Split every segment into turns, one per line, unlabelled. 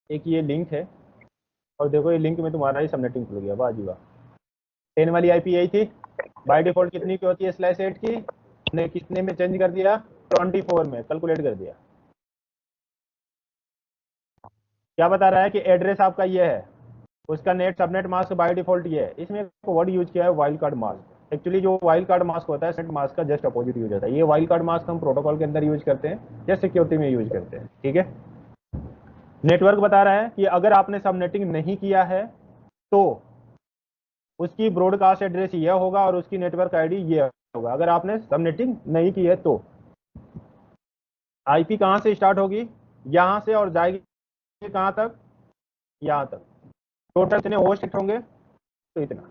एक ये लिंक है, और देखो ये लिंक में तुम्हारा ही सबनेटिंग खुल गया, वाह जी वाह। 10 वाली आईपी यही थी, बाय डिफॉल्ट कितनी की होती है /8 की, ने कितने में चेंज कर दिया, 24 में कैलकुलेट कर दिया। क्या बता रहा है कि एड्रेस आपका ये है, उसका net subnet mask by default ये है। इसमें वर्ड यूज किया है वाइल्ड कार्ड मास्क। एक्चुअली जो वाइल्ड कार्ड मास्क होता है सबनेट मास्क का जस्ट अपोजिट यूज होता है। ये वाइल्ड कार्ड मास्क हम प्रोटोकॉल के अंदर यूज करते हैं या सिक्योरिटी में यूज करते हैं, ठीक है। नेटवर्क बता रहा है कि अगर आपने सबनेटिंग नहीं किया है तो उसकी ब्रॉडकास्ट एड्रेस यह होगा और उसकी नेटवर्क आईडी ये होगा। अगर आपने सबनेटिंग नहीं की है तो आईपी कहां से स्टार्ट होगी, यहां से, और जाएगी कहां तक, यहां तक। टोटल इतने होस्ट होंगे तो इतना।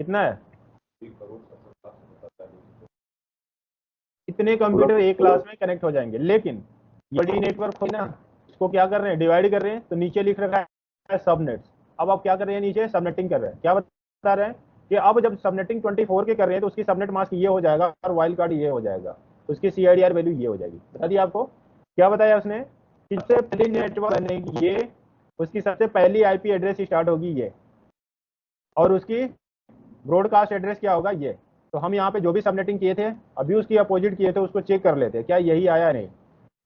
कितना है, इतने कंप्यूटर एक क्लास में कनेक्ट हो जाएंगे। लेकिन ये नेटवर्क हो ना, इसको क्या कर रहे हैं, डिवाइड कर रहे हैं। तो नीचे लिख रखा है सबनेट्स। अब आप क्या कर रहे हैं, नीचे सबनेटिंग कर रहे हैं। क्या बता रहे हैं कि अब जब सबनेटिंग 24 के कर रहे हैं तो उसकी सबनेट मास्क ये हो जाएगा और वाइल्ड कार्ड ये हो जाएगा, उसकी CIDR वैल्यू ये हो जाएगी। बता दिया आपको। क्या बताया उसने, सबसे पहली नेटवर्क बनेगी ये, उसकी सबसे पहली आईपी एड्रेस स्टार्ट होगी ये, और उसकी ब्रॉडकास्ट एड्रेस क्या होगा ये। तो हम यहाँ पे जो भी सबनेटिंग किए थे, अभी उसकी अपोजिट किए थे, उसको चेक कर लेते हैं क्या यही आया नहीं।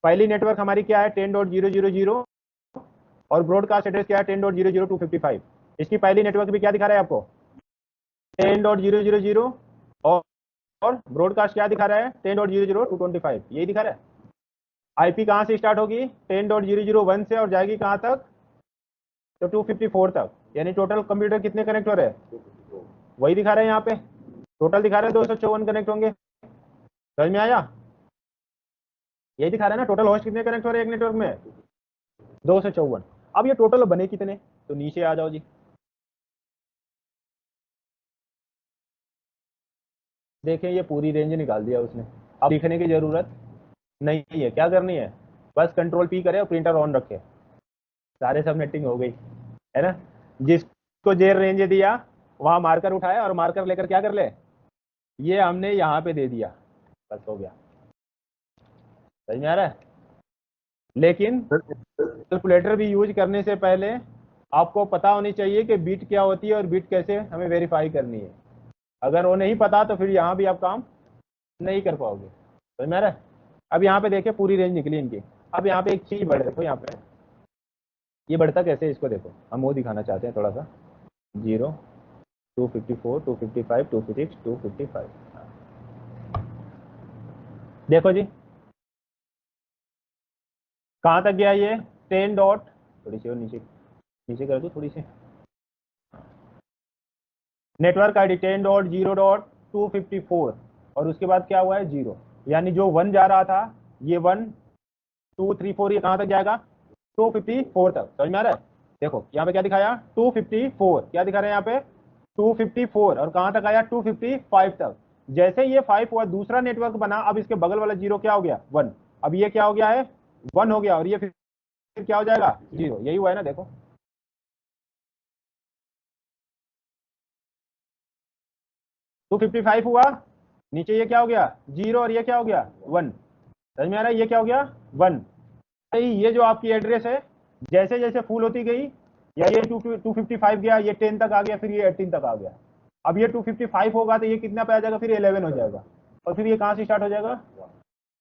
पहली नेटवर्क हमारी क्या है, 10.0.0.0, और ब्रॉडकास्ट एड्रेस क्या है, 10.0.0.255। इसकी पहली नेटवर्क भी क्या दिखा रहा है आपको, 10.0.0.0, और ब्रॉडकास्ट क्या दिखा रहा है, 10.0.0.225, यही दिखा रहा है। आईपी कहां से स्टार्ट होगी, 10.0.0.1 से, और जाएगी कहां तक, तो 254 तक। यानी टोटल कंप्यूटर कितने कनेक्ट हो रहे हैं, वही दिखा रहे हैं यहाँ पे। टोटल दिखा रहे हैं 254 कनेक्ट होंगे। समझ में आया, यही दिखा रहा है ना, टोटल होस्ट कितने कनेक्ट हो रहे हैं एक नेटवर्क में, 254। अब ये टोटल बने कितने, तो नीचे आ जाओ जी। देखें ये पूरी रेंज निकाल दिया उसने। अब लिखने की जरूरत नहीं है, क्या करनी है, बस कंट्रोल P करे और प्रिंटर ऑन रखे, सारे सबनेटिंग हो गई, है ना। जिसको जे रेंज दिया वहां मार्कर उठाया और मार्कर लेकर क्या कर ले, ये हमने यहाँ पे दे दिया, बस हो गया। समझ में आ रहा है। लेकिन कैलकुलेटर भी यूज करने से पहले आपको पता होनी चाहिए कि बीट क्या होती है और बीट कैसे हमें वेरीफाई करनी है। अगर वो नहीं पता तो फिर यहाँ भी आप काम नहीं कर पाओगे। समझ में आ रहा है। अब यहाँ पे देखिए पूरी रेंज निकली इनकी। अब यहाँ पे एक चीज बढ़, देखो यहाँ पे ये बढ़ता कैसे है, इसको देखो, हम वो दिखाना चाहते हैं थोड़ा सा। 0, 254, 255, 256, 255। देखो जी कहाँ तक गया ये, 10 डॉट, थोड़ी सी और नीचे नीचे कर दो थोड़ी सी, नेटवर्क आईडी 10.0.254, और उसके बाद क्या हुआ है 0। यानी जो 1 जा रहा था, ये 1 2 3 4, ये कहां तक जाएगा, 254 तक। समझ में आ रहा है। देखो यहाँ पे क्या दिखाया, 254, क्या दिखा रहे हैं यहाँ पे, 254, और कहां तक आया, 255 तक। जैसे ये 5 हुआ, दूसरा नेटवर्क बना, अब इसके बगल वाला 0 क्या हो गया, 1। अब ये क्या हो गया है, 1 हो गया, और ये फिर क्या हो जाएगा, 0। यही हुआ है ना, देखो 255 हुआ, नीचे ये क्या हो गया, 0, और ये क्या हो गया, 1। समझ में आ रहा है, ये क्या हो गया, 1। ये जो आपकी एड्रेस है जैसे जैसे फुल होती गई, या ये 255 गया, ये 10 तक आ गया, फिर ये 18 तक आ गया। अब ये 255 होगा तो ये कितना पे आ जाएगा, फिर 11 हो जाएगा, और फिर ये कहां से स्टार्ट हो जाएगा,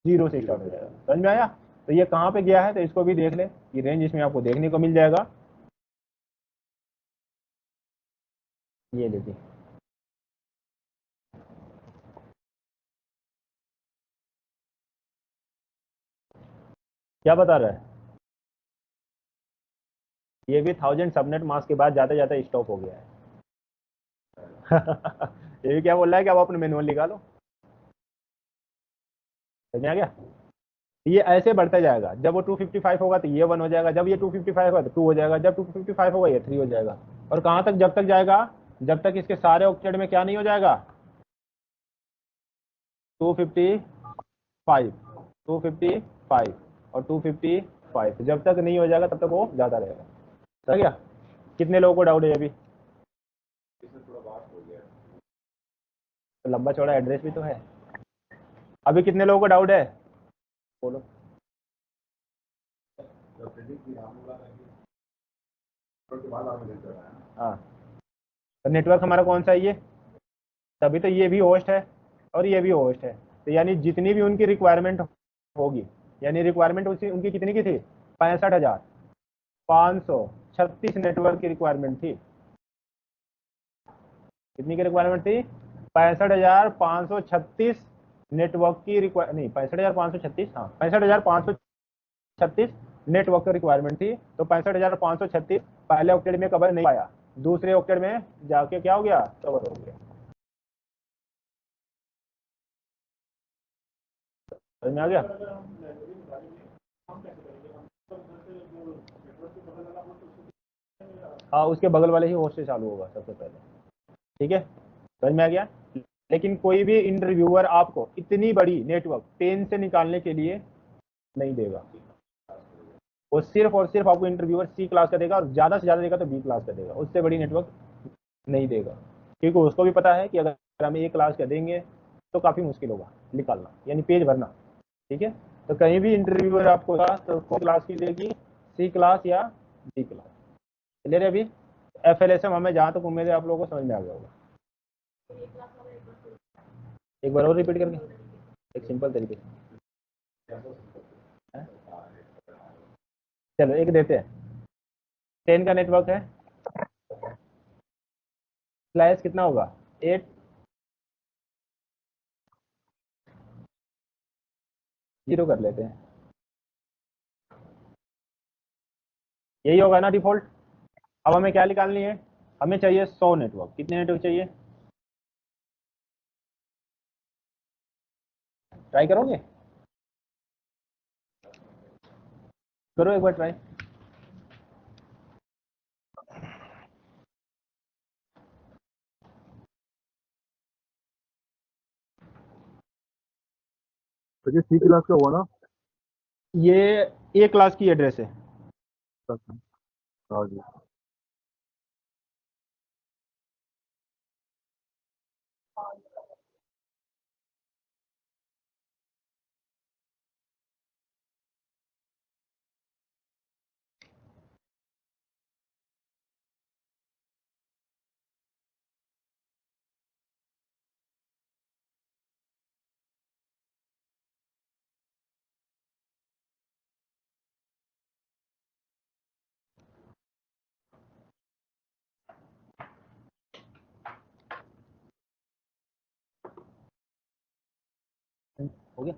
0 से स्टार्ट हो जाएगा। समझ में आया। तो ये कहां पे गया है, तो इसको भी देख ले, ये रेंज इसमें आपको देखने को मिल जाएगा। ये देखिए क्या बता रहा है, ये भी 1000 सबनेट मास्क के बाद जाते जाते स्टॉप हो गया है। ये भी क्या बोल रहा है कि अब अपने मैनुअल निकालो। समझ में आ गया। ये ऐसे बढ़ता जाएगा, जब वो 255 होगा तो ये 1 हो जाएगा, जब ये 255 होगा तो 2 हो जाएगा, जब 255 होगा ये 3 हो जाएगा। और कहां तक जब तक जाएगा, जब तक इसके सारे ऑक्टेट में क्या नहीं हो जाएगा, 255, 255 और 255, जब तक नहीं हो जाएगा तब तक वो ज्यादा रहेगा। समझ गया। कितने लोगों को डाउट है अभी, तो लंबा चौड़ा एड्रेस भी तो है। अभी कितने लोगों को डाउट है, बोलो। हाँ, तो नेटवर्क हमारा कौन सा है ये, तभी तो ये भी होस्ट है और ये भी होस्ट है। तो यानी जितनी भी उनकी रिक्वायरमेंट होगी, यानी रिक्वायरमेंट उसी उनकी कितनी की थी, 65,536 नेटवर्क की रिक्वायरमेंट थी। कितनी की रिक्वायरमेंट थी, 65,536 नेटवर्क की रिक्वायर नहीं, 65,536, हाँ 65,536 नेटवर्क की रिक्वायरमेंट थी। तो 65,536 पहले ऑक्टेड में कवर नहीं पाया, दूसरे ऑक्टेड में जाके क्या हो गया, कवर हो गया। समझ में आ गया। हाँ, उसके बगल वाले ही होस्ट से चालू होगा सबसे पहले। ठीक है, समझ में आ गया। लेकिन कोई भी इंटरव्यूअर आपको इतनी बड़ी नेटवर्क 10 से निकालने के लिए नहीं देगा। वो सिर्फ और सिर्फ आपको इंटरव्यूअर सी क्लास का देगा, और ज्यादा से ज्यादा देगा तो बी क्लास का देगा, उससे बड़ी नेटवर्क नहीं देगा। क्योंकि उसको भी पता है कि अगर हमें ए क्लास का देंगे तो काफी मुश्किल होगा निकालना, यानी पेज भरना। ठीक है, तो कहीं भी इंटरव्यूअर आपको तो कौन क्लास की देगी, सी क्लास या बी क्लास। क्लियर है अभी। FLSM हमें जहां तक उम्मीद है आप लोगों को समझ में आ गया होगा। एक बार और रिपीट करके, एक सिंपल तरीके से। चलो एक देते हैं। 10 का नेटवर्क है, स्लैश कितना होगा, 8, 0 कर लेते हैं। यही होगा ना डिफॉल्ट। अब हमें क्या निकालनी है, हमें चाहिए 100 नेटवर्क। कितने नेटवर्क चाहिए, ट्राई करोगे, करो एक बार ट्राई।
तो ये सी क्लास का हुआ ना।
ये ए क्लास की एड्रेस है।
अच्छा, हाँ जी।
हो गया।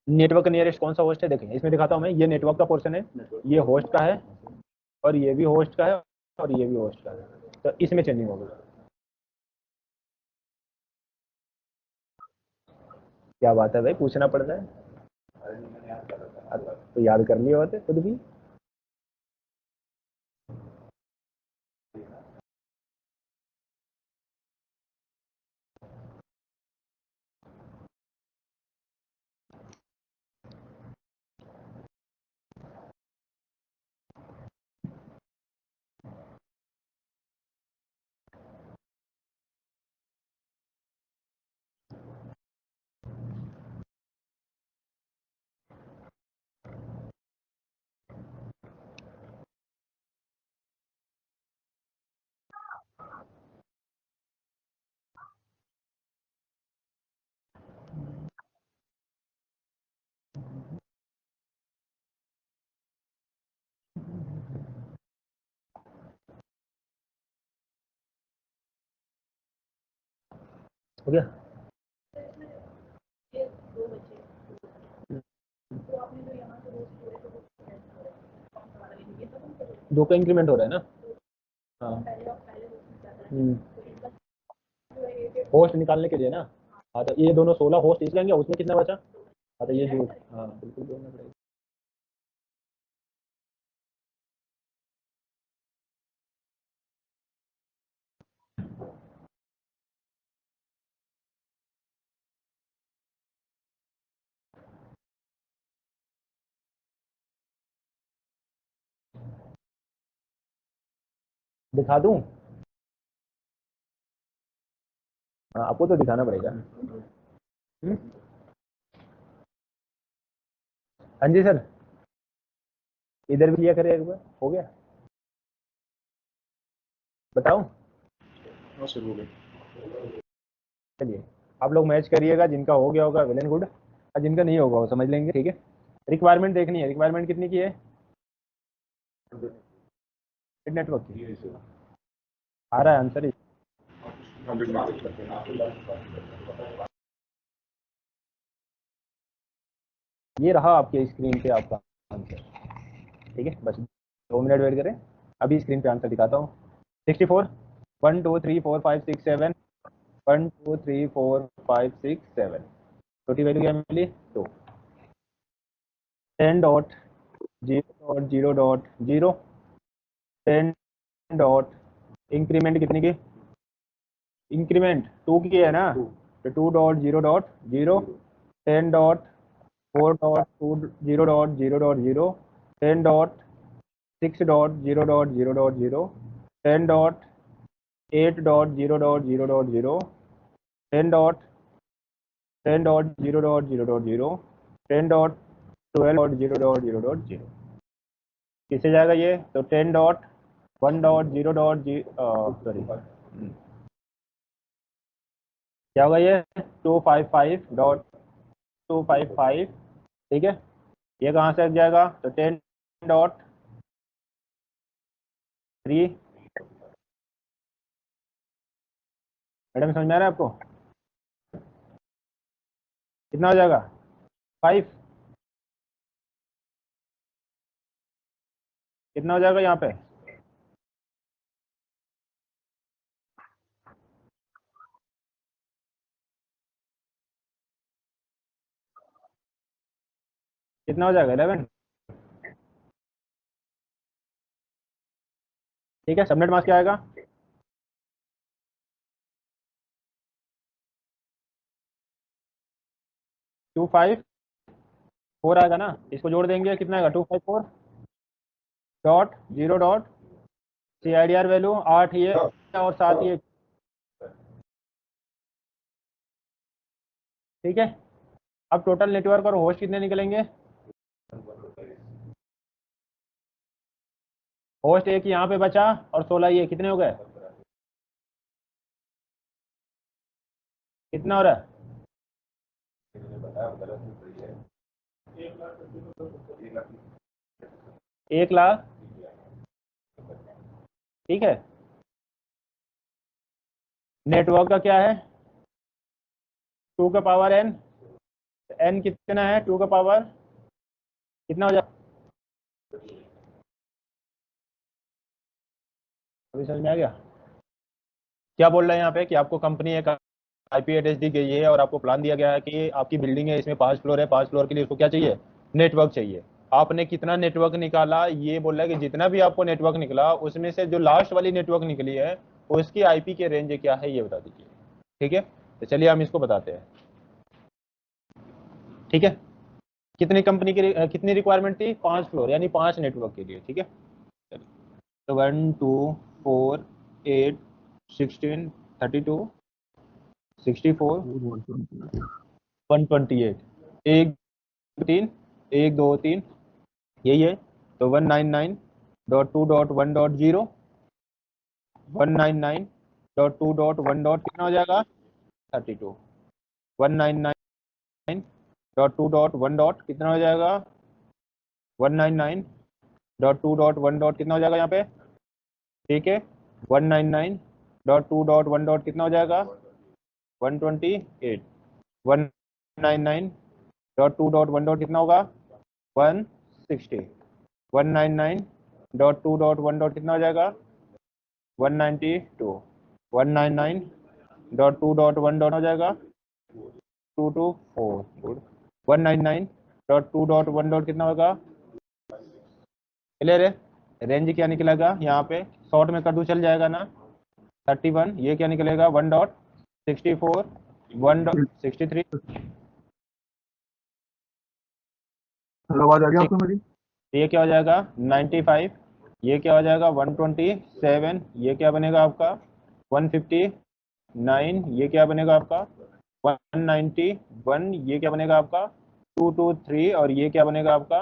नेटवर्क नियरेस्ट कौन सा होस्ट है, देखें इसमें दिखाता हूं मैं। ये नेटवर्क का पोर्शन है, ये होस्ट का है, और ये भी होस्ट का है, और ये भी होस्ट का है। तो इसमें चेंजिंग होगी। क्या बात है भाई, पूछना पड़ता है। तो याद कर लिए होते खुद भी। हो गया। दो का इंक्रीमेंट हो रहा है ना। हाँ होस्ट निकालने के लिए ना। हाँ तो ये दोनों 16 होस्ट इस लेंगे, उसमें कितना बचा। हाँ तो ये जो हाँ बिल्कुल जोड़ना पड़ेगा। दिखा दूं। हाँ आपको तो दिखाना पड़ेगा। हाँ जी सर, इधर भी लिया करें एक बार, हो गया। बताऊं।
हाँ सर हो गया।
चलिए आप लोग मैच करिएगा, जिनका हो गया होगा वेल एंड गुड, और जिनका नहीं होगा वो समझ लेंगे, ठीक है। रिक्वायरमेंट देखनी है, रिक्वायरमेंट कितनी की है नेटवर्क की। आ रहा है आंसर।
100
ये रहा आपके स्क्रीन पे आपका आंसर, ठीक है। बस 2 मिनट वेट करें, अभी स्क्रीन पे आंसर दिखाता हूँ। 64 1 2 3 4 5 6 7 1 2 3 4 5 6 7 छोटी वैल्यू क्या मिली 2। 10 dot 0 dot 0 dot 0 10 dot increment कितनी की, इंक्रीमेंट 2 की है ना, तो 2 dot 0 dot 0 10 dot 4 dot 2 0 dot 0 dot 0 10 dot 6 dot 0 dot 0 dot 0 10 dot 8 dot 0 dot 0 dot 0 10 dot 10 dot 0 dot 0 dot 0 10 dot 12 dot 0 dot 0 dot 0 किससे जाएगा ये, तो 10 डॉट 1 डॉट 0 डॉट सॉरी क्या होगा ये 255 डॉट 255, ठीक है। ये कहाँ से लग जाएगा, तो 10 डॉट 3, मैडम समझ में आ रहा है आपको, कितना हो जाएगा 5, कितना हो जाएगा यहाँ पे, कितना हो जाएगा 11, ठीक है। सबनेट मास्क क्या आएगा 254 आएगा ना, इसको जोड़ देंगे कितना आएगा 254 dot 0 dot C I D R value 8 ये और 7 ये, ठीक है। अब टोटल नेटवर्क और होस्ट कितने निकलेंगे, होस्ट एक यहाँ पे बचा और 16 ये, कितने हो गए, कितना हो रहा है 1 लाख, ठीक है। नेटवर्क का क्या है 2 का पावर n, n कितना है 2 का पावर, कितना हो जाएगा, अभी समझ में आ गया। क्या बोल रहे हैं यहाँ पे कि आपको कंपनी एक आईपी एड्रेस दी गई है और आपको प्लान दिया गया है कि आपकी बिल्डिंग है, इसमें 5 फ्लोर है, 5 फ्लोर के लिए उसको क्या चाहिए, नेटवर्क चाहिए। आपने कितना नेटवर्क निकाला, ये बोल रहा है कि जितना भी आपको नेटवर्क निकला उसमें से जो लास्ट वाली नेटवर्क निकली है उसकी आईपी के रेंज क्या है ये बता दीजिए, ठीक है। तो चलिए हम इसको बताते हैं, ठीक है। कितनी कंपनी की कितनी रिक्वायरमेंट थी, 5 फ्लोर यानी 5 नेटवर्क के लिए, ठीक है। तो 1 2 4 8 16 32 64 128 एक 3 1 2 3 यही है। तो 199.2.1.0 199.2.1. कितना हो जाएगा 32 199.2.1. कितना हो जाएगा 199.2.1. कितना हो जाएगा यहाँ पे, ठीक है। 199.2.1. कितना हो जाएगा 128 199.2.1 कितना होगा 160 199.2.1 कितना हो जाएगा 192 199.2.1 हो जाएगा 224 गुड 199.2.1 कितना होगा क्लियर है रेंज क्या निकलेगा यहाँ पे शॉर्ट में कर दूं चल जाएगा ना 31 ये क्या निकलेगा 1.64 1.63
आवाज आ गया आपको मेरी?
ये क्या हो जाएगा 95 ये क्या हो जाएगा 127 ये क्या बनेगा आपका 159 ये क्या बनेगा आपका 191 ये क्या बनेगा आपका 223 और ये क्या बनेगा आपका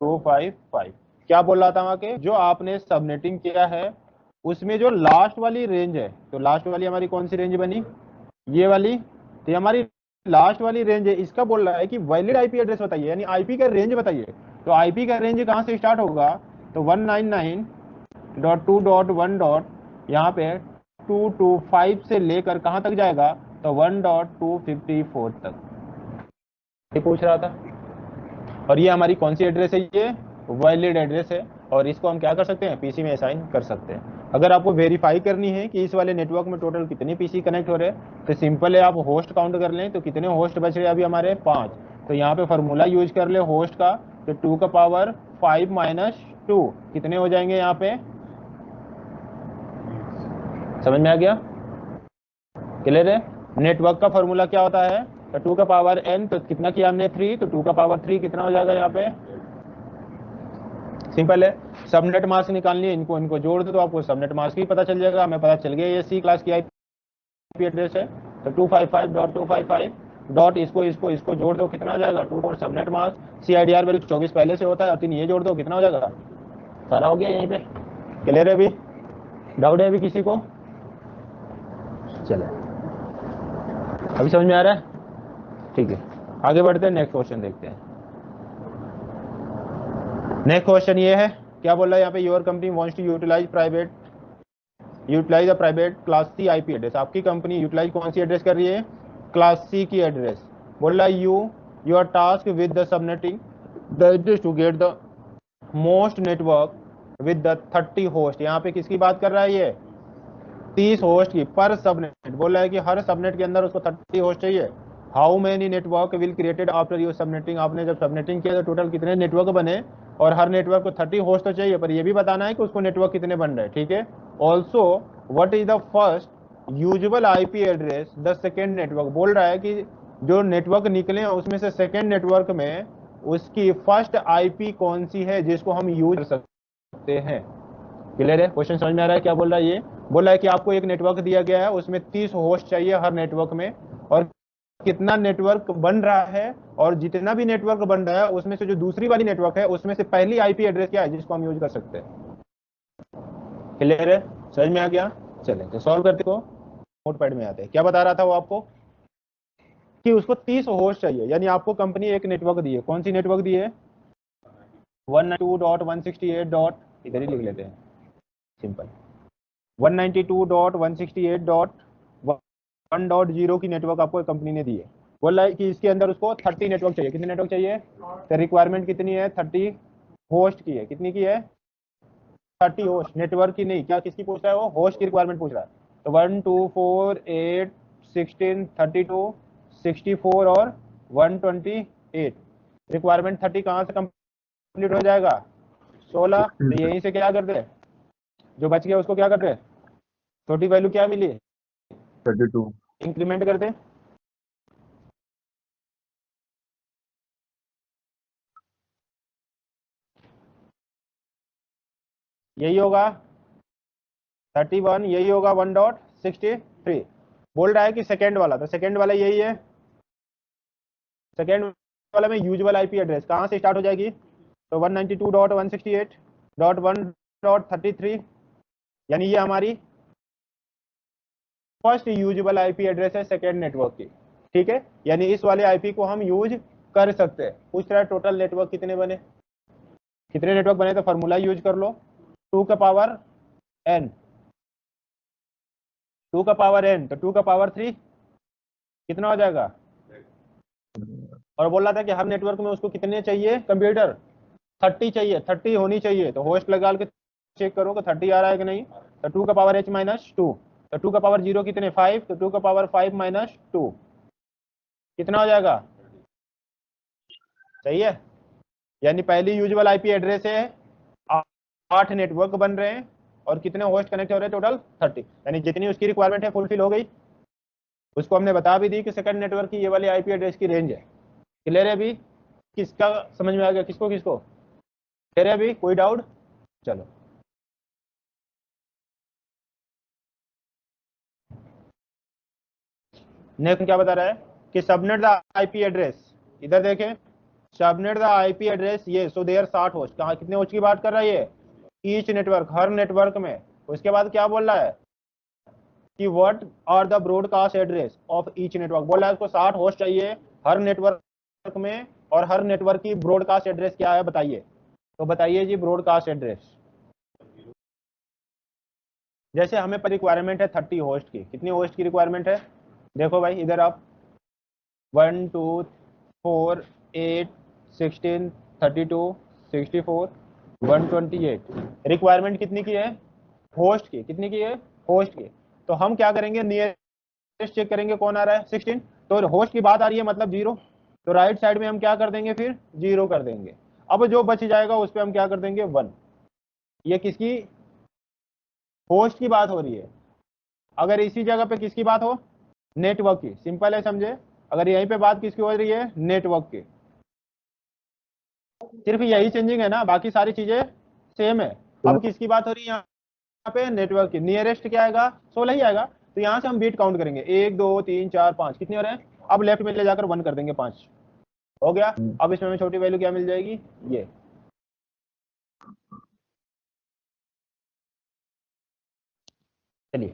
255 क्या बोल रहा था वहां के जो आपने सबनेटिंग किया है उसमें जो लास्ट वाली रेंज है तो लास्ट वाली हमारी कौन सी रेंज बनी ये वाली तो ये हमारी लास्ट वाली रेंज है इसका बोल रहा है कि वैलिड आईपी एड्रेस बताइए यानी आईपी का रेंज बताइए तो आईपी का रेंज कहां से स्टार्ट होगा तो 199.2.1 यहाँ पे 225 से लेकर कहां तक जाएगा तो 1.254 तक ये पूछ रहा था और ये हमारी कौन सी एड्रेस है ये वैलिड एड्रेस है और इसको हम क्या कर सकते हैं पीसी में असाइन कर सकते हैं अगर आपको वेरीफाई करनी है कि इस वाले नेटवर्क में टोटल कितने पीसी कनेक्ट हो रहे हैं तो सिंपल है आप होस्ट काउंट कर लें तो कितने होस्ट बच रहे हैं अभी हमारे 5 तो यहाँ पे फॉर्मूला यूज कर ले होस्ट का तो 2 का पावर 5 माइनस 2 कितने हो जाएंगे यहाँ पे समझ में आ गया क्लियर है नेटवर्क का फॉर्मूला क्या होता है तो 2 का पावर n तो कितना किया हमने 3 तो 2 का पावर 3 कितना हो जाएगा यहाँ पे सिंपल है सबनेट मास्क निकालनी है इनको जोड़ दो तो आपको सबनेट मास्क ही पता चल जाएगा हमें पता चल गया ये सी क्लास की आईपी एड्रेस है तो 255.255 डॉट इसको जोड़ दो कितना हो जाएगा 2 और सबनेट मास्क CIDR वैल्यू 24 पहले से होता है और 3 ये जोड़ दो कितना हो जाएगा सारा हो गया यहीं पे क्लियर है अभी डाउट है अभी किसी को चले अभी समझ में आ रहा है ठीक है आगे बढ़ते हैं नेक्स्ट क्वेश्चन देखते हैं नेक्स्ट क्वेश्चन ये है क्या बोल रहा है यहाँ पे your company wants to utilise a private class C IP address आपकी कंपनी यूटिलाइज कौन सी एड्रेस कर रही है क्लास सी की एड्रेस बोल रहा है your task with the subnetting the address to get the most network with the 30 host यहाँ पे किसकी बात कर रहा है ये 30 होस्ट की पर सबनेट बोल रहा है कि हर सबनेट के अंदर उसको 30 होस्ट चाहिए how many network will created after your subnetting आपने जब सबनेटिंग किया तो टोटल कितने नेटवर्क बने और हर नेटवर्क को 30 होस्ट तो चाहिए पर ये भी बताना है कि उसको नेटवर्क कितने बन रहे हैं ठीक है also what is the first usual IP address the second network बोल रहा है कि जो नेटवर्क निकले हैं उसमें से सेकेंड नेटवर्क में उसकी फर्स्ट आईपी कौन सी है जिसको हम यूज कर सकते हैं क्लियर है क्वेश्चन समझ में आ रहा है क्या बोल रहा है ये बोल रहा है कि आपको एक नेटवर्क दिया गया है उसमें 30 होस्ट चाहिए हर नेटवर्क में और कितना नेटवर्क बन रहा है और जितना भी नेटवर्क बन रहा है उसमें से जो दूसरी वाली नेटवर्क है उसमें से पहली आईपी एड्रेस क्या है जिसको हम यूज कर सकते हैं क्लियर है समझ में आ गया चले तो सॉल्व करते को नोटपैड में आते हैं क्या बता रहा था वो आपको कि उसको 30 होस्ट चाहिए यानी आपको कंपनी एक नेटवर्क दी है कौन सी नेटवर्क दी है 192.168. इधर ही लिख लेते हैं सिंपल 192.168.1.0 की नेटवर्क आपको कंपनी ने दी है बोल रहा है कि इसके अंदर उसको 30 नेटवर्क चाहिए कितने नेटवर्क चाहिए तो रिक्वायरमेंट कितनी है 30 होस्ट की है कितनी की है 30 होस्ट नेटवर्क की नहीं क्या किसकी पूछ रहा है वो होस्ट की रिक्वायरमेंट पूछ रहा है तो 1 2 4 8 16 32 64 और 128 रिक्वायरमेंट 30 कहाँ से कंप्लीट हो जाएगा 16 तो यहीं से क्या करते हैं जो बच गया उसको क्या करते हैं छोटी वैल्यू क्या मिली
32
इंक्रीमेंट करते यही होगा 31 यही होगा 1.63 बोल रहा है कि सेकेंड वाला तो सेकेंड वाला यही है सेकेंड वाला में यूजुअल आईपी एड्रेस कहां से स्टार्ट हो जाएगी तो 192.168.1.33 यानी ये हमारी फर्स्ट यूजुअल आईपी एड्रेस है सेकेंड नेटवर्क की ठीक है यानी इस वाले आईपी को हम यूज कर सकते हैं पूछ रहा है टोटल नेटवर्क कितने नेटवर्क बने तो फॉर्मूला यूज कर लो 2 का पावर n 2 का पावर n तो 2 का पावर 3 कितना हो जाएगा? और बोल रहा था कि हर नेटवर्क में उसको कितने चाहिए कंप्यूटर? 30 चाहिए, 30 होनी चाहिए। तो होस्ट लगा के चेक करो कि 30 आ रहा है कि नहीं। तो 2 का पावर h माइनस 2, तो 2 का पावर 0 कितने 5, तो 2 का पावर 5 माइनस 2 कितना हो जाएगा? सही है। यानी पहली यूजुअल आईपी एड्रेस है, 8 नेटवर्क बन रहे हैं और कितने होस्ट कनेक्ट हो रहे हैं? टोटल 30। यानी जितनी उसकी रिक्वायरमेंट है फुलफिल हो गई। उसको हमने बता भी दी कि सेकंड नेटवर्क की ये वाली आईपी एड्रेस की रेंज है। क्लियर है अभी? किसका समझ में आ गया? किसको किसको क्लियर है अभी? कोई डाउट? चलो नेक्स्ट क्या बता रहा है कि सबनेट द आईपी एड्रेस, इधर देखें, सबनेट द आईपी एड्रेस ये, सो देयर 60 होस्ट। कहाँ कितने होस्ट की बात कर रहा है ये? ईच नेटवर्क, हर नेटवर्क में। उसके बाद क्या बोल रहा है कि what are the broadcast address of each network. बोल रहा है उसको 60 होस्ट चाहिए हर नेटवर्क में, और हर नेटवर्क की ब्रॉडकास्ट एड्रेस क्या है बताइए। तो बताइए जी ब्रॉडकास्ट एड्रेस। जैसे हमें पर रिक्वायरमेंट है 30 होस्ट की, कितनी होस्ट की रिक्वायरमेंट है? देखो भाई इधर आप 1 2 4 8 16 32 64 128 रिक्वायरमेंट कितनी की है? होस्ट की। कितनी की है? होस्ट की। तो हम क्या करेंगे, नियरेस्ट चेक करेंगे कौन आ रहा है 16। तो होस्ट की बात आ रही है मतलब 0, तो राइट साइड में हम क्या कर देंगे फिर 0 कर देंगे। अब जो बच जाएगा उस पर हम क्या कर देंगे 1। ये किसकी? होस्ट की बात हो रही है। अगर इसी जगह पे किसकी बात हो? नेटवर्क की। सिंपल है, समझे? अगर यहीं पे बात किसकी हो रही है? नेटवर्क की। सिर्फ यही चेंजिंग है ना, बाकी सारी चीजें सेम है। अब किसकी बात हो रही है यहाँ पे? नेटवर्क की। नियरेस्ट क्या आएगा? 16 ही आएगा। तो यहाँ से हम बीट काउंट करेंगे, 1 2 3 4 5 कितने हो रहे हैं? अब लेफ्ट में ले जाकर 1 कर देंगे, 5 हो गया। अब इसमें हमें छोटी वैल्यू क्या मिल जाएगी? ये। चलिए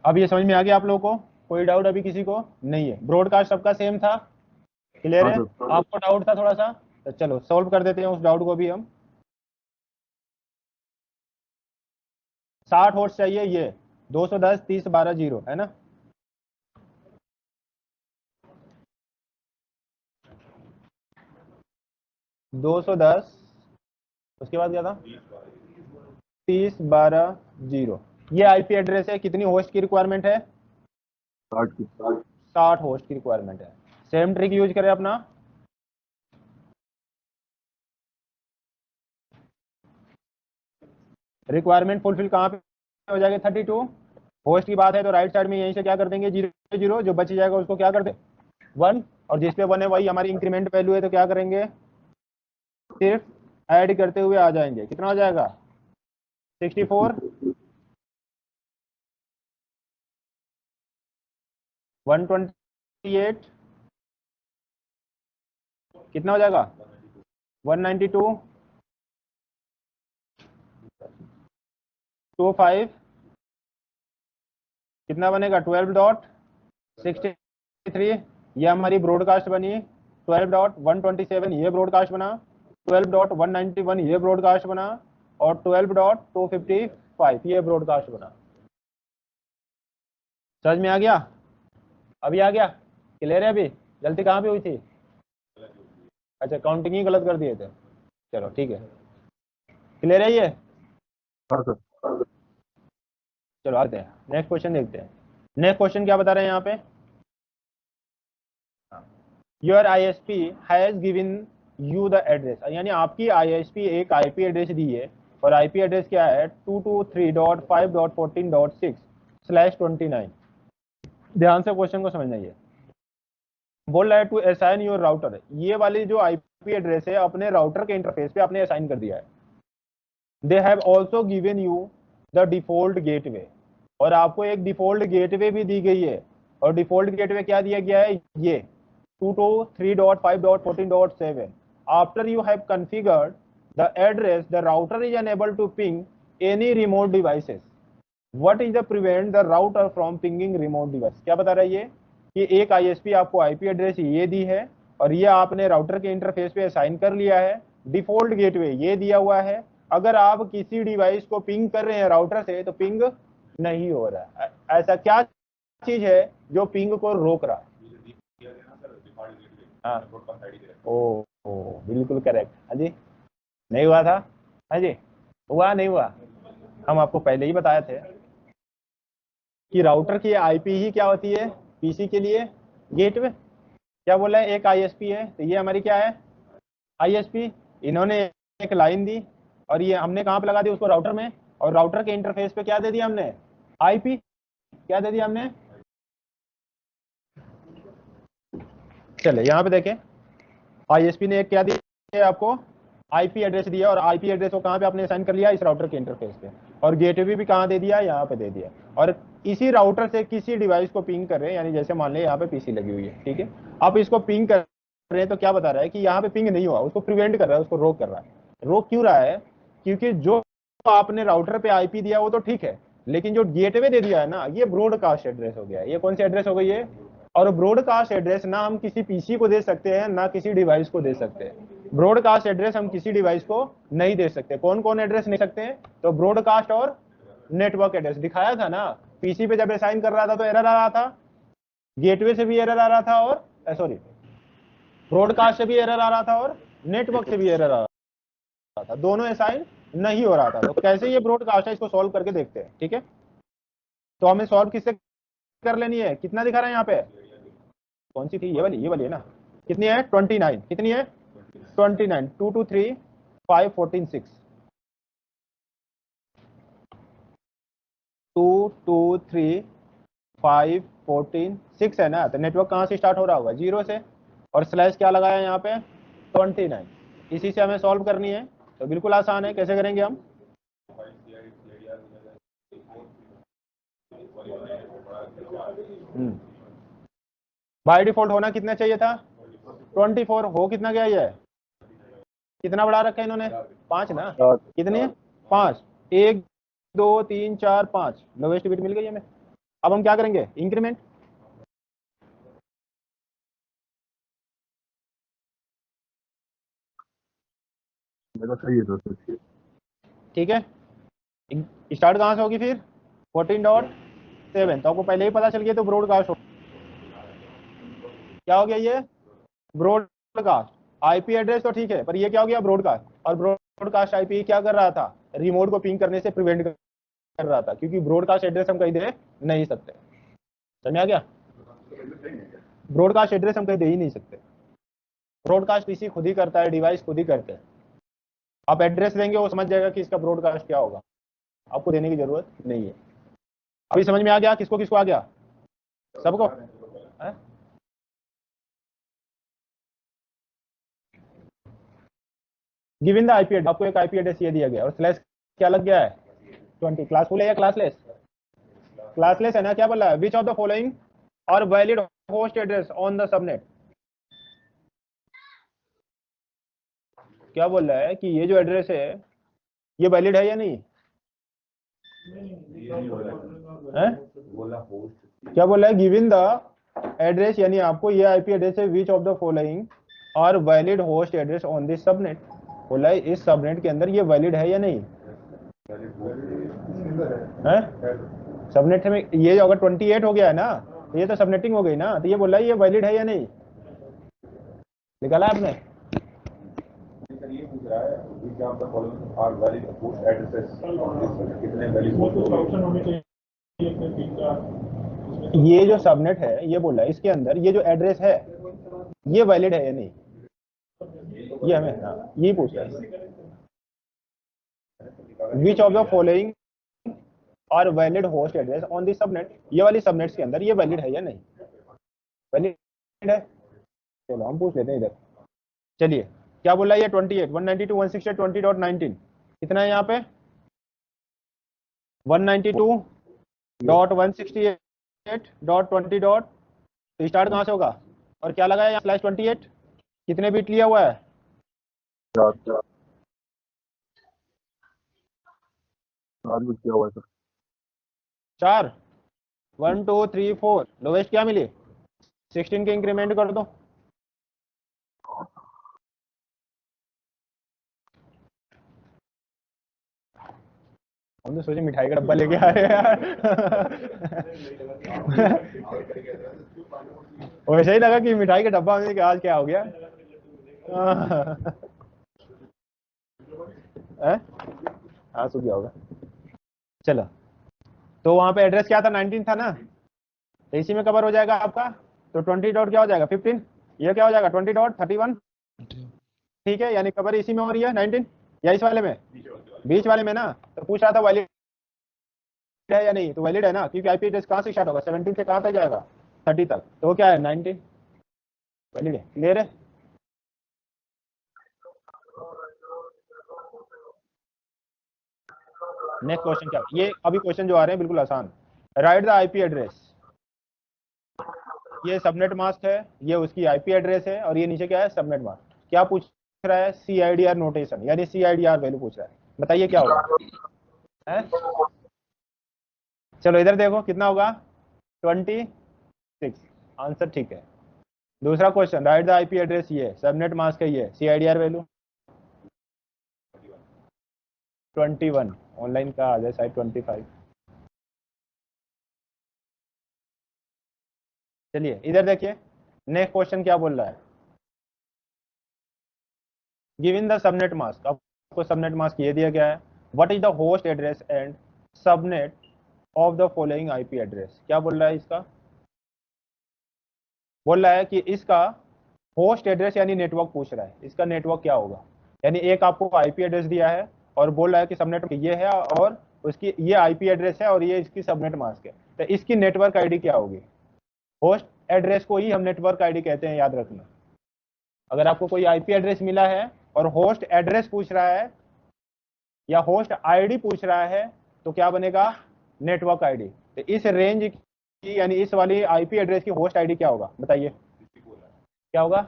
अब ये समझ में आ गया आप लोगों को? कोई डाउट अभी किसी को नहीं है? ब्रॉडकास्ट सबका सेम था? क्लियर
हाँ
है?
सर।
आपको डाउट था थोड़ा सा, तो चलो सॉल्व कर देते हैं उस डाउट को भी हम। 60 होस्ट चाहिए, ये 210 30 12 0 है ना। 210, उसके बाद क्या था? 30 12 0। ये आईपी एड्रेस है। कितनी होस्ट की रिक्वायरमेंट है?
60 की।
60 होस्ट की रिक्वायरमेंट है। सेम ट्रिक यूज करें अपना। रिक्वायरमेंट फुलफिल कहाँ पे हो जाएगी? 32 होस्ट की बात है तो राइट साइड में यहीं से क्या कर देंगे 0 0, जो बच जाएगा उसको क्या कर दे 1, और जिस पे 1 है वही हमारी इंक्रीमेंट वैल्यू है, तो क्या करेंगे सिर्फ ऐड करते हुए आ जाएंगे। कितना हो जाएगा? 64 128 कितना हो जाएगा? 192 25 कितना बनेगा? 12.63 ये हमारी ब्रॉडकास्ट बनी। 12.127 ये ब्रॉडकास्ट बना। 12.191 ये ब्रॉडकास्ट बना। और 12.255 ये ब्रॉडकास्ट बना। समझ में आ गया? अभी आ गया? क्लियर है अभी? गलती कहाँ पे हुई थी? अच्छा, काउंटिंग ही गलत कर दिए थे। चलो ठीक है, क्लियर है ये?
हाँ सर।
चलो आते हैं नेक्स्ट क्वेश्चन देखते हैं। नेक्स्ट क्वेश्चन क्या बता रहे हैं यहाँ पे? Your ISP has given you the address, यानी आपकी ISP एक IP एड्रेस दी है, और IP एड्रेस क्या है? 223.5.14.6/29। ध्यान से क्वेश्चन को समझना। ये बोल रहा है टू असाइन योर राउटर, ये वाली जो IP एड्रेस है अपने राउटर के इंटरफेस पे आपने असाइन कर दिया है। They have also given you the default gateway, और आपको एक डिफॉल्ट गेटवे भी दी गई है। और डिफॉल्ट गेटवे क्या दिया गया है? ये 223.5.14.7। after you have configured the address, the router is unable to ping any remote devices. what is the prevent the router from pinging remote device? क्या बता रहा है ये कि एक ISP आपको IP एड्रेस ये दी है, और ये आपने राउटर के इंटरफेस पे असाइन कर लिया है। डिफॉल्ट गेटवे ये दिया हुआ है, अगर आप किसी डिवाइस को पिंग कर रहे हैं राउटर से तो पिंग नहीं हो रहा है। ऐसा क्या चीज है जो पिंग को रोक रहा है? हाँ ओ बिल्कुल करेक्ट। हाँ जी, नहीं हुआ था। हाँ जी, हुआ नहीं हुआ। हम आपको पहले ही बताए थे कि राउटर की आईपी ही क्या होती है पीसी के लिए, गेटवे। क्या बोला है, एक आईएसपी है, तो ये हमारी क्या है, आईएसपी। इन्होंने एक लाइन दी और ये हमने कहाँ पे लगा दी, उसको राउटर में, और राउटर के इंटरफेस पे क्या दे दिया हमने, आईपी। क्या दे दिया हमने, चले यहाँ पे देखें, आईएसपी ने एक क्या दिया आपको, आईपी एड्रेस दिया, और आईपी एड्रेस को कहाँ पे आपने असाइन कर लिया, इस राउटर के इंटरफेस पे। और गेटवे भी कहाँ दे दिया, यहाँ पे दे दिया। और इसी राउटर से किसी डिवाइस को पिंग कर रहे हैं, यानी जैसे मान लें यहाँ पे पीसी लगी हुई है, ठीक है। आप इसको पिंग कर रहे हैं तो क्या बता रहा है कि यहाँ पे पिंग नहीं हुआ, उसको प्रिवेंट कर रहा है, उसको रोक कर रहा है। रोक क्यों रहा है, क्योंकि जो आपने राउटर पे आईपी दिया वो तो ठीक है, लेकिन जो गेटवे दे दिया है ना, ये ब्रॉडकास्ट एड्रेस हो गया। ये कौन सी एड्रेस हो गई है, और ब्रॉडकास्ट एड्रेस ना हम किसी पीसी को दे सकते हैं ना किसी डिवाइस को दे सकते हैं। ब्रॉडकास्ट एड्रेस हम किसी डिवाइस को नहीं दे सकते। कौन कौन एड्रेस नहीं सकते हैं, तो ब्रॉडकास्ट और नेटवर्क एड्रेस दिखाया था ना। पीसी पे जब असाइन कर रहा था तो एरर आ रहा था, गेटवे से भी एरर आ रहा था, और सॉरी ब्रॉडकास्ट से भी एरर आ रहा था, और नेटवर्क से भी एरर आ रहा था, दोनों असाइन नहीं हो रहा था। तो कैसे ये ब्रॉडकास्ट है, इसको सॉल्व करके देखते हैं, ठीक है। तो हमें सॉल्व किससे कर लेनी है, कितना दिखा रहा है यहाँ पे, कौन सी थी, ये वाली है ना। कितनी है, 29, कितनी है, 29, 2 2 3 5 14 6, 2 2 3 5 14 6 है ना। तो नेटवर्क कहाँ से स्टार्ट हो रहा होगा, 0 से, और स्लैश क्या लगाया यहाँ पे, 29। इसी से हमें सॉल्व करनी है, तो बिल्कुल आसान है। कैसे करेंगे हम, बाय डिफॉल्ट होना कितना चाहिए था, 24। हो कितना गया, ये कितना बढ़ा रखा है इन्होंने, 5 ना।
सात
कितने, 5, 1 2 3 4 5, लोवेस्ट बिट मिल गई हमें। अब हम क्या करेंगे, इंक्रीमेंट।
मेरा सही है दोस्तों।
ठीक है, स्टार्ट कहाँ से होगी फिर, 14.7। तो आपको पहले ही पता चल गया, तो ब्रॉडकास्ट हो, क्या हो गया ये, ब्रॉडकास्ट। आईपी एड्रेस तो ठीक है, पर ये क्या हो गया, ब्रॉडकास्ट। और ब्रॉडकास्ट आईपी क्या कर रहा था, रिमोट को पिंग करने से प्रिवेंट कर रहा था, क्योंकि ब्रॉडकास्ट एड्रेस हम कहीं दे नहीं सकते। समझ आ गया, ब्रॉडकास्ट एड्रेस हम कहीं दे ही नहीं सकते। ब्रॉडकास्ट पीसी खुद ही करता है, डिवाइस खुद ही करते हैं। आप एड्रेस देंगे, वो समझ जाएगा कि इसका ब्रॉडकास्ट क्या होगा, आपको देने की जरूरत नहीं है। अभी समझ में आ गया, किसको किसको आ गया, सबको है? गिवन द आईपी एड्रेस, आपको एक आईपी एड्रेस ये दिया गया, और स्लैश क्या लग गया है, 20। क्लासफुल है या क्लासलेस, क्लासलेस है ना। क्या बोला है, विच ऑफ द फॉलोइंग और valid host address on the subnet. क्या बोल रहा है कि ये जो एड्रेस है ये वैलिड है या नहीं है? क्या बोल रहा है, गिवन द एड्रेस, यानी आपको ये आईपी एड्रेस है, विच ऑफ द फॉलोइंग और valid host address on this subnet. बोला है इस सबनेट के अंदर ये वैलिड है या नहीं है। सबनेट में ये अगर 28 हो गया है ना, तो ये तो सबनेटिंग हो गई ना, तो ये बोला है ये वैलिड है या नहीं, निकाला आपने।
ये पूछ रहा है which of the following are valid host addresses on this server? कितने valid host
ऑप्शन होने चाहिए अपने पिन का।
ये जो सबनेट है, ये बोला है इसके अंदर ये जो एड्रेस है ये वैलिड है या नहीं, ये हमें, हाँ यही पूछ रहा है। विच ऑफ द फॉलोइंग और valid host address on the subnet, ये वाली सबनेट्स के अंदर ये वैलिड है या नहीं, वैलिड है। चलो हम पूछ लेते हैं इधर, चलिए। क्या बोला ये 28, 192.168.20.19 कितना है यहाँ पे, 192.168.20. तो स्टार्ट कहाँ से होगा, और क्या लगाया यहाँ /28, कितने बिट लिया हुआ है,
4 4 किया हुआ है सर।
4, 1 2 3 4, लोवेस्ट क्या मिली, 16 के इंक्रीमेंट कर दो। हम तो सोचे मिठाई का डब्बा लेके आ रहे हैं यार। वैसे ही लगा कि मिठाई का डब्बा में कि आज क्या हो गया। हाँ सो गया होगा। चलो, तो वहां पे एड्रेस क्या था, 19 था ना, तो इसी में कवर हो जाएगा आपका। तो 20 डॉट क्या हो जाएगा 15, ये क्या हो जाएगा 20 डॉट 31। ठीक है, यानी कवर इसी में हो रही है 19, या इस वाले में, बीच वाले में ना। तो पूछ रहा था वैलिड है या नहीं, तो वैलिड है ना, क्योंकि आईपी एड्रेस कहाँ से स्टार्ट होगा, 17 से कहाँ तक जाएगा, 30 तक। तो वो क्या है 19, वैलिड है। क्लियर है। नेक्स्ट क्वेश्चन क्या, ये अभी क्वेश्चन जो आ रहे हैं बिल्कुल आसान। राइट द आईपी एड्रेस, ये सबनेट मास्क है, ये उसकी आईपी एड्रेस है, और ये नीचे क्या है सबनेट मास्क। क्या पूछ रहा है, सीआईडीआर नोटेशन, यानी सीआईडीआर वैल्यू पूछ रहा है। बताइए क्या होगा है? चलो इधर देखो कितना होगा 26, आंसर ठीक है। दूसरा question, right the IP address, ये सबनेट मास्क है, ये सीआईडीआर वैल्यू 21, ऑनलाइन का आ जाए साइड 25। चलिए इधर देखिए, नेक्स्ट क्वेश्चन क्या बोल रहा है, गिवन द सबनेट मास्क, आपको सबनेट मास्क ये दिया गया है, what is the host address and subnet of the following IP address. क्या बोल रहा है इसका, बोल रहा है कि इसका होस्ट एड्रेस यानी नेटवर्क पूछ रहा है, इसका नेटवर्क क्या होगा। यानी एक आपको आईपी एड्रेस दिया है और बोल रहा है कि सबनेट ये है, और उसकी ये आईपी एड्रेस है, और ये इसकी सबनेट मास्क है, तो इसकी नेटवर्क आईडी क्या होगी। होस्ट एड्रेस को ही हम नेटवर्क आईडी कहते हैं, याद रखना। अगर आपको कोई आईपी एड्रेस मिला है और होस्ट एड्रेस पूछ रहा है या होस्ट आईडी पूछ रहा है, तो क्या बनेगा नेटवर्क आईडी। तो इस रेंज की यानी इस वाली आईपी एड्रेस की होस्ट आईडी क्या होगा, बताइए क्या होगा,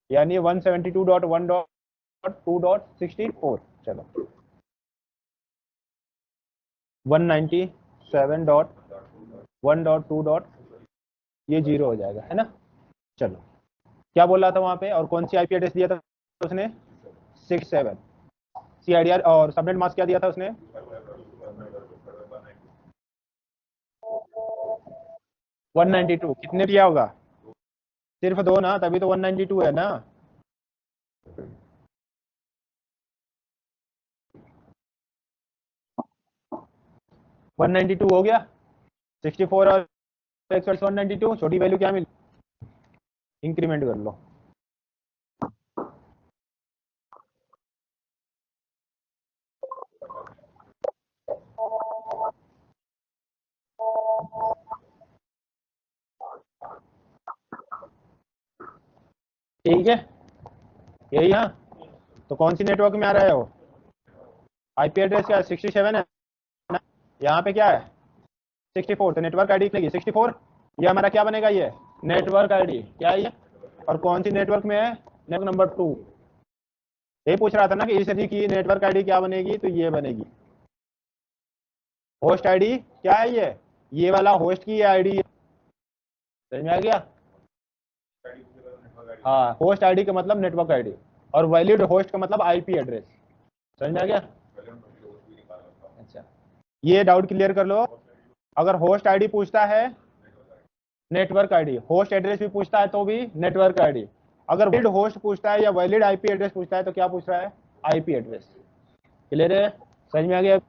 यानी 172.1.2.64। चलो 197.1.2. ये 0 हो जाएगा, है ना। चलो क्या बोल रहा था वहां पे, और कौन सी आईपी एड्रेस दिया था उसने, 67। सीआईडीआर और सबनेट मास्क क्या दिया था उसने, 192। कितने दिया होगा, सिर्फ 2 ना, तभी तो 192 है ना। वन 192 हो गया, 64 और 192, छोटी वैल्यू क्या मिली, इंक्रीमेंट कर लो। ठीक है, यही ना। तो कौन सी नेटवर्क में आ रहा है वो, आईपी एड्रेस क्या है 67 है ना, यहाँ पे क्या है 64, तो नेटवर्क आईडी निकलेगी 64। ये हमारा क्या बनेगा, ये नेटवर्क आईडी क्या है ये, और कौन सी नेटवर्क में है, नेटवर्क नंबर 2। ये पूछ रहा था ना कि इस की नेटवर्क आईडी क्या बनेगी, तो ये बनेगी होस्ट आईडी क्या है, ये वाला होस्ट की आईडी है। समझ में आ गया। हाँ, होस्ट आईडी का मतलब नेटवर्क आईडी, और वैलिड होस्ट का मतलब आईपी एड्रेस। समझ में आ गया। अच्छा, ये डाउट क्लियर कर लो। अगर होस्ट आईडी पूछता है नेटवर्क आईडी, होस्ट एड्रेस भी पूछता है तो भी नेटवर्क आईडी। अगर वैलिड होस्ट पूछता है या वैलिड आईपी एड्रेस पूछता है तो क्या पूछ रहा है, आईपी एड्रेस। क्लियर है, समझ में आ गया।